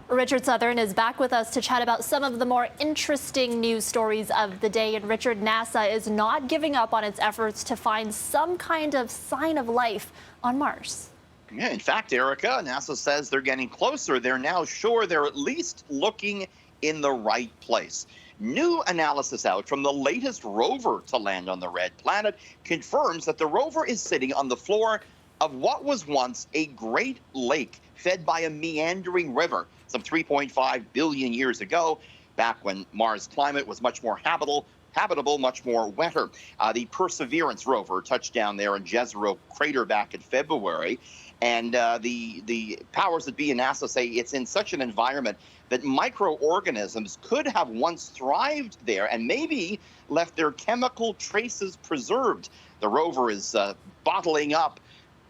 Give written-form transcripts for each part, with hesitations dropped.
Richard Southern is back with us to chat about some of the more interesting news stories of the day. And Richard, NASA is not giving up on its efforts to find some kind of sign of life on Mars. Yeah, in fact, Erica, NASA says they're getting closer. They're now sure they're at least looking in the right place. New analysis out from the latest rover to land on the red planet confirms that the rover is sitting on the floor of what was once a great lake fed by a meandering river some 3.5 billion years ago, back when Mars' climate was much more habitable, much more wetter. The Perseverance rover touched down there in Jezero crater back in February, and the powers that be in NASA say it's in such an environment that microorganisms could have once thrived there and maybe left their chemical traces preserved. The rover is bottling up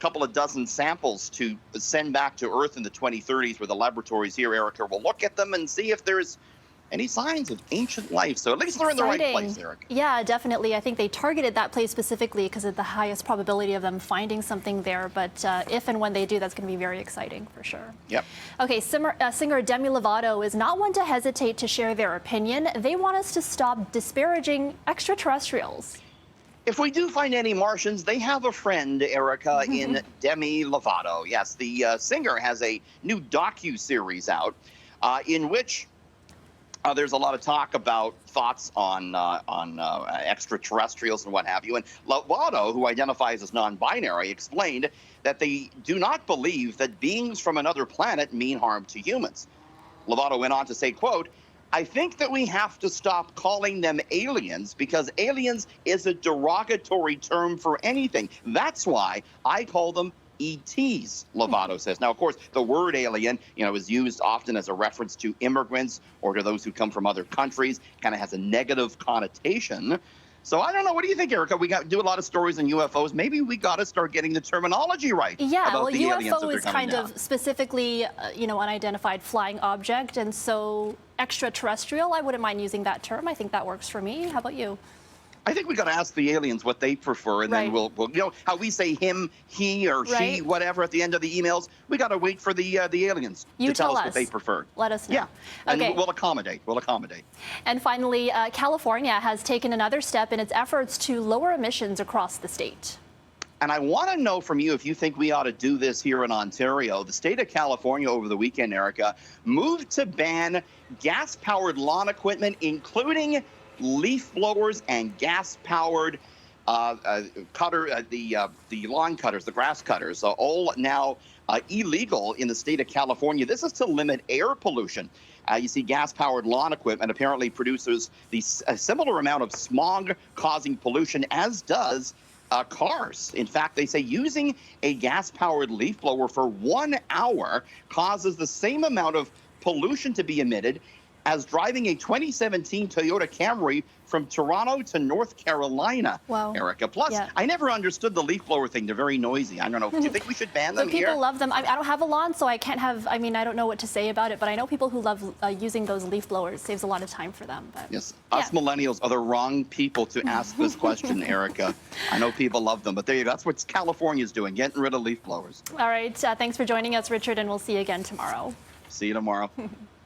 couple of dozen samples to send back to Earth in the 2030s, where the laboratories here, Erica, will look at them and see if there's any signs of ancient life. So at least they're in the right place, Erica. Yeah, definitely. I think they targeted that place specifically because of the highest probability of them finding something there. But if and when they do, that's going to be very exciting for sure. Yep. Okay, singer Demi Lovato is not one to hesitate to share their opinion. They want us to stop disparaging extraterrestrials. If we do find any Martians, they have a friend, Erica, in Demi Lovato. Yes, the singer has a new docu-series out in which there's a lot of talk about thoughts on extraterrestrials and what have you. And Lovato, who identifies as non-binary, explained that they do not believe that beings from another planet mean harm to humans. Lovato went on to say, quote, "I think that we have to stop calling them aliens because aliens is a derogatory term for anything. That's why I call them ETs," Lovato says. Now, of course, the word alien, is used often as a reference to immigrants or to those who come from other countries. Kind of has a negative connotation. So I don't know. What do you think, Erica? We do a lot of stories on UFOs. Maybe we got to start getting the terminology right. Yeah, about well, the UFO is kind down. of specifically, unidentified flying object, and so extraterrestrial. I wouldn't mind using that term. I think that works for me. How about you? I think we got to ask the aliens what they prefer, and then we'll how we say him, he, or she, whatever at the end of the emails. We got to wait for the aliens to tell us what they prefer. Let us know. Yeah, and we'll accommodate. We'll accommodate. And finally, California has taken another step in its efforts to lower emissions across the state. And I want to know from you if you think we ought to do this here in Ontario. The state of California over the weekend, Erica, moved to ban gas-powered lawn equipment, including leaf blowers and gas-powered the lawn cutters, the grass cutters, all now illegal in the state of California. This is to limit air pollution. You see, gas-powered lawn equipment apparently produces a similar amount of smog-causing pollution as does cars. In fact, they say using a gas-powered leaf blower for 1 hour causes the same amount of pollution to be emitted as driving a 2017 Toyota Camry from Toronto to North Carolina. Wow. Erica. Plus, I never understood the leaf blower thing. They're very noisy. I don't know. Do you think we should ban them here? People love them. I don't have a lawn, so I can't have, I don't know what to say about it, but I know people who love using those leaf blowers. It saves a lot of time for them. But, yes. Us millennials are the wrong people to ask this question, Erica. I know people love them, but there you go. That's what California's doing, getting rid of leaf blowers. All right. Thanks for joining us, Richard, and we'll see you again tomorrow. See you tomorrow.